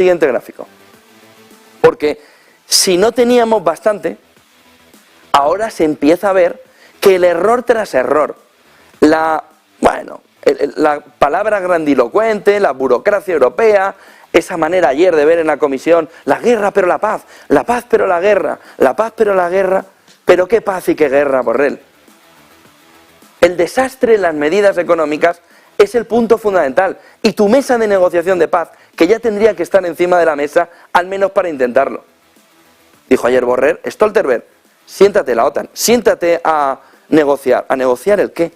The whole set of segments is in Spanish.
Siguiente gráfico. Porque si no teníamos bastante, ahora se empieza a ver que el error tras error, la palabra grandilocuente, la burocracia europea, esa manera ayer de ver en la comisión, la guerra pero la paz pero la guerra, la paz pero la guerra, pero qué paz y qué guerra, Borrell. El desastre en las medidas económicas es el punto fundamental y tu mesa de negociación de paz, que ya tendría que estar encima de la mesa, al menos para intentarlo. Dijo ayer Borrell, Stoltenberg, siéntate la OTAN, siéntate a negociar. ¿A negociar el qué?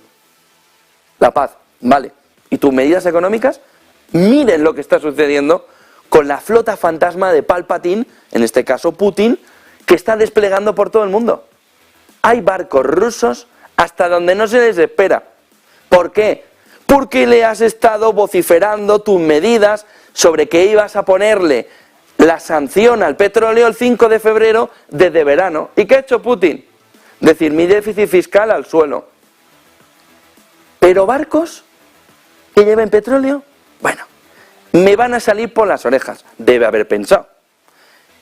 La paz, vale. ¿Y tus medidas económicas? Miren lo que está sucediendo con la flota fantasma de Palpatine, en este caso Putin, que está desplegando por todo el mundo. Hay barcos rusos hasta donde no se les espera. ¿Por qué? Porque le has estado vociferando tus medidas sobre que ibas a ponerle la sanción al petróleo el 5 de febrero desde verano. ¿Y qué ha hecho Putin? Decir, mi déficit fiscal al suelo. ¿Pero barcos que lleven petróleo? Bueno, me van a salir por las orejas. Debe haber pensado.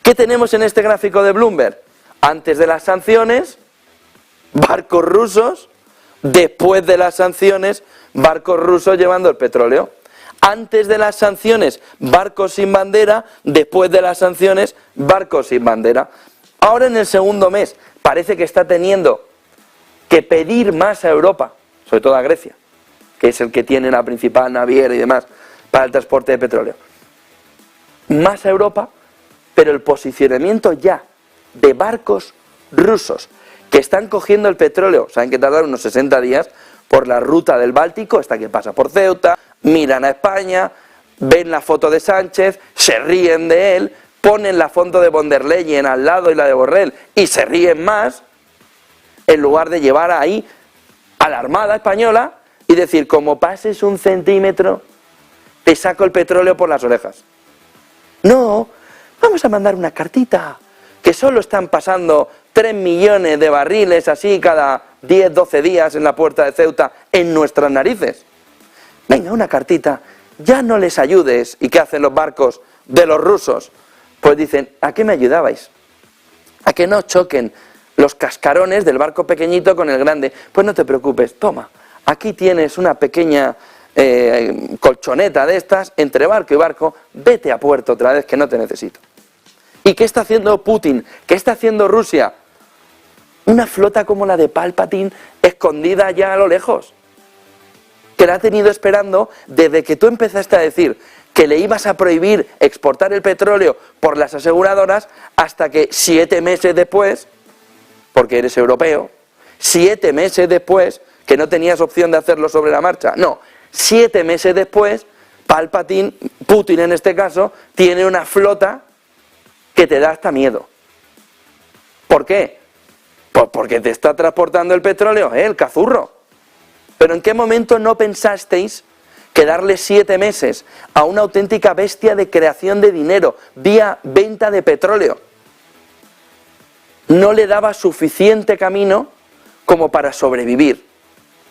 ¿Qué tenemos en este gráfico de Bloomberg? Antes de las sanciones, barcos rusos. Después de las sanciones, barcos rusos llevando el petróleo. Antes de las sanciones, barcos sin bandera. Después de las sanciones, barcos sin bandera. Ahora en el segundo mes, parece que está teniendo que pedir más a Europa, sobre todo a Grecia, que es el que tiene la principal naviera y demás para el transporte de petróleo. Más a Europa, pero el posicionamiento ya de barcos rusos que están cogiendo el petróleo, saben que tardan unos 60 días por la ruta del Báltico, hasta que pasa por Ceuta, miran a España, ven la foto de Sánchez, se ríen de él, ponen la foto de von der Leyen al lado y la de Borrell y se ríen más, en lugar de llevar ahí a la Armada Española y decir, como pases un centímetro, te saco el petróleo por las orejas. No, vamos a mandar una cartita, que solo están pasando 3 millones de barriles así cada 10, 12 días en la puerta de Ceuta en nuestras narices. Venga, una cartita, ya no les ayudes. ¿Y qué hacen los barcos de los rusos? Pues dicen, ¿a qué me ayudabais? ¿A que no choquen los cascarones del barco pequeñito con el grande? Pues no te preocupes, toma, aquí tienes una pequeña colchoneta de estas, entre barco y barco, vete a puerto otra vez que no te necesito. ¿Y qué está haciendo Putin? ¿Qué está haciendo Rusia? Una flota como la de Palpatine, escondida ya a lo lejos, que la ha tenido esperando desde que tú empezaste a decir que le ibas a prohibir exportar el petróleo por las aseguradoras, hasta que 7 meses después, porque eres europeo, 7 meses después, que no tenías opción de hacerlo sobre la marcha, no, 7 meses después, Palpatine, Putin en este caso, tiene una flota que te da hasta miedo. ¿Por qué? Pues porque te está transportando el petróleo, el cazurro. Pero ¿en qué momento no pensasteis que darle 7 meses a una auténtica bestia de creación de dinero vía venta de petróleo no le daba suficiente camino como para sobrevivir?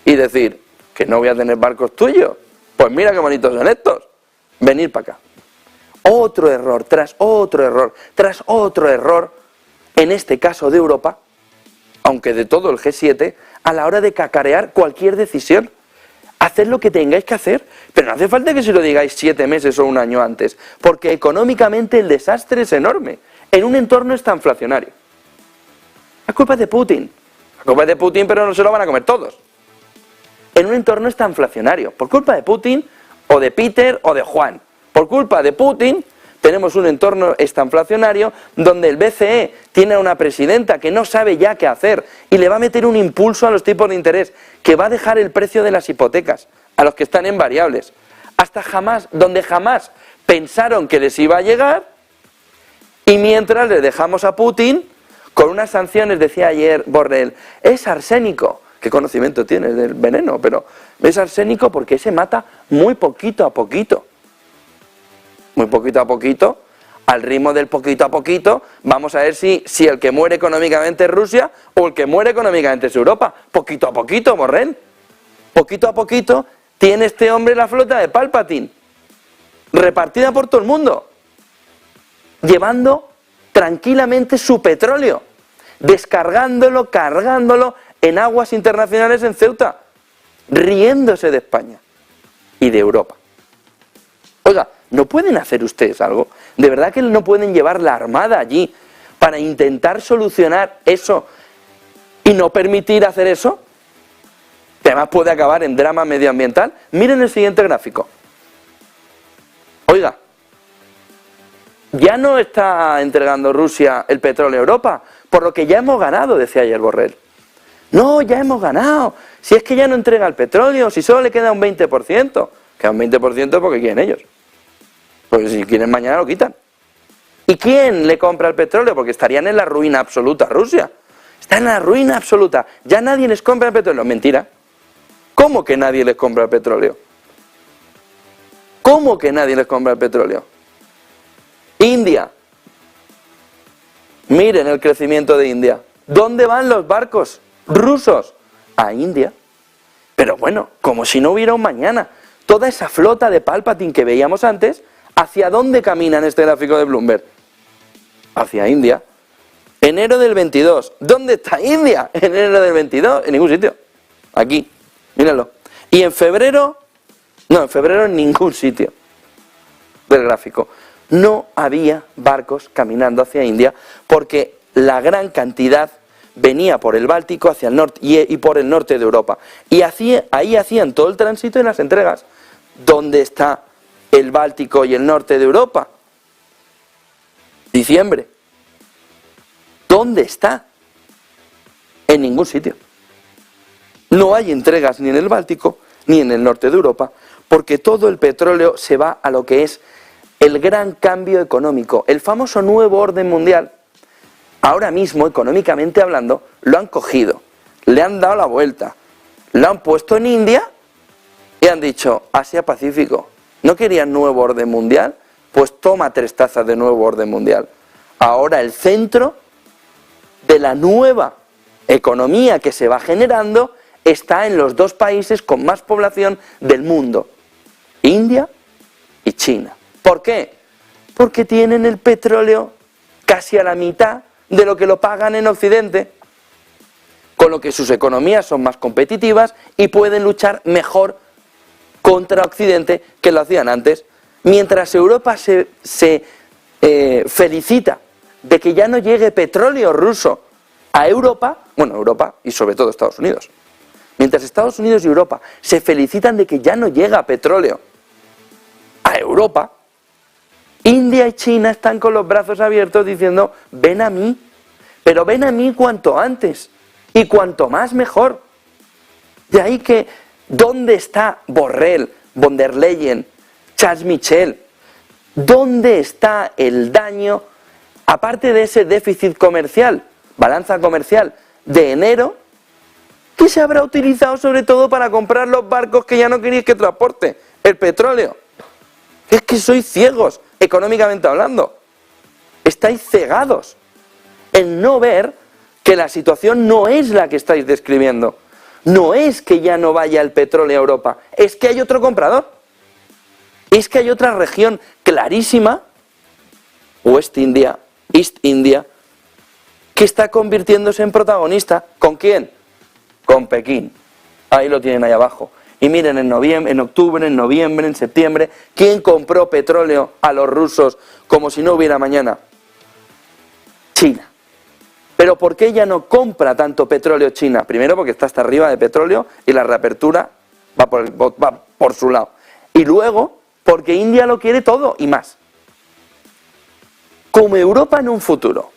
Y decir, que no voy a tener barcos tuyos, pues mira qué bonitos son estos, venir para acá. Otro error, tras otro error, tras otro error, en este caso de Europa, aunque de todo el G7, a la hora de cacarear cualquier decisión. Haced lo que tengáis que hacer, pero no hace falta que se lo digáis 7 meses o un año antes, porque económicamente el desastre es enorme, en un entorno estanflacionario. La culpa es de Putin, pero no se lo van a comer todos. En un entorno estanflacionario, por culpa de Putin, o de Peter, o de Juan. Por culpa de Putin, tenemos un entorno estanflacionario donde el BCE tiene a una presidenta que no sabe ya qué hacer y le va a meter un impulso a los tipos de interés que va a dejar el precio de las hipotecas a los que están en variables hasta jamás, donde jamás pensaron que les iba a llegar, y mientras le dejamos a Putin con unas sanciones, decía ayer Borrell, es arsénico. ¿Qué conocimiento tienes del veneno? Pero es arsénico porque se mata muy poquito a poquito. Muy poquito a poquito, al ritmo del poquito a poquito, vamos a ver si el que muere económicamente es Rusia o el que muere económicamente es Europa. Poquito a poquito, Borrell. Poquito a poquito tiene este hombre la flota de Palpatine, repartida por todo el mundo. llevando tranquilamente su petróleo, descargándolo, cargándolo en aguas internacionales en Ceuta, riéndose de España y de Europa. Oiga, ¿no pueden hacer ustedes algo? ¿De verdad que no pueden llevar la armada allí para intentar solucionar eso y no permitir hacer eso? Que además puede acabar en drama medioambiental. Miren el siguiente gráfico. Oiga, ya no está entregando Rusia el petróleo a Europa, por lo que ya hemos ganado, decía ayer Borrell. No, ya hemos ganado. Si es que ya no entrega el petróleo, si solo le queda un 20%. Queda un 20% porque quieren ellos. Porque si quieren mañana lo quitan. ¿Y quién le compra el petróleo? Porque estarían en la ruina absoluta Rusia. Está en la ruina absoluta. Ya nadie les compra el petróleo. Mentira. ¿Cómo que nadie les compra el petróleo? ¿Cómo que nadie les compra el petróleo? India. Miren el crecimiento de India. ¿Dónde van los barcos rusos? A India. Pero bueno, como si no hubiera un mañana. Toda esa flota de Palpatine que veíamos antes, ¿hacia dónde camina en este gráfico de Bloomberg? Hacia India. Enero del 22. ¿Dónde está India? Enero del 22. En ningún sitio. Aquí. Míralo. Y en febrero, no, en febrero en ningún sitio del gráfico. No había barcos caminando hacia India porque la gran cantidad venía por el Báltico hacia el norte y por el norte de Europa. Y ahí hacían todo el tránsito y las entregas. ¿Dónde está el Báltico y el norte de Europa? Diciembre. ¿Dónde está? En ningún sitio. No hay entregas ni en el Báltico ni en el norte de Europa, porque todo el petróleo se va a lo que es el gran cambio económico, el famoso nuevo orden mundial. Ahora mismo, económicamente hablando, lo han cogido, le han dado la vuelta, lo han puesto en India y han dicho, Asia-Pacífico, ¿no querían nuevo orden mundial? Pues toma 3 tazas de nuevo orden mundial. Ahora el centro de la nueva economía que se va generando está en los 2 países con más población del mundo, India y China. ¿Por qué? Porque tienen el petróleo casi a la mitad de lo que lo pagan en Occidente, con lo que sus economías son más competitivas y pueden luchar mejor contra Occidente que lo hacían antes. Mientras Europa se felicita de que ya no llegue petróleo ruso a Europa, bueno, Europa y sobre todo Estados Unidos. Mientras Estados Unidos y Europa se felicitan de que ya no llega petróleo a Europa, India y China están con los brazos abiertos diciendo, ven a mí, pero ven a mí cuanto antes y cuanto más mejor. De ahí que, ¿dónde está Borrell, von der Leyen, Charles Michel? ¿Dónde está el daño, aparte de ese déficit comercial, balanza comercial de enero, que se habrá utilizado sobre todo para comprar los barcos que ya no queréis que transporte el petróleo? Es que sois ciegos, económicamente hablando. Estáis cegados en no ver que la situación no es la que estáis describiendo. No es que ya no vaya el petróleo a Europa, es que hay otro comprador. Es que hay otra región clarísima, West India, East India, que está convirtiéndose en protagonista. ¿Con quién? Con Pekín. Ahí lo tienen ahí abajo. Y miren, en octubre, en noviembre, en septiembre, ¿quién compró petróleo a los rusos como si no hubiera mañana? China. ¿Pero por qué ya no compra tanto petróleo China? Primero porque está hasta arriba de petróleo y la reapertura va por su lado. Y luego porque India lo quiere todo y más. Como Europa en un futuro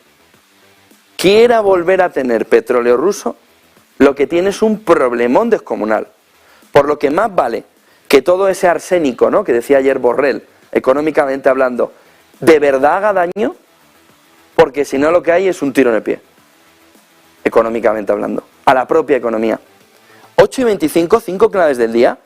quiera volver a tener petróleo ruso, lo que tiene es un problemón descomunal. Por lo que más vale que todo ese arsénico, ¿no?, que decía ayer Borrell, económicamente hablando, de verdad haga daño, porque si no lo que hay es un tiro en el pie, económicamente hablando, a la propia economía. 8:25, 5 claves del día.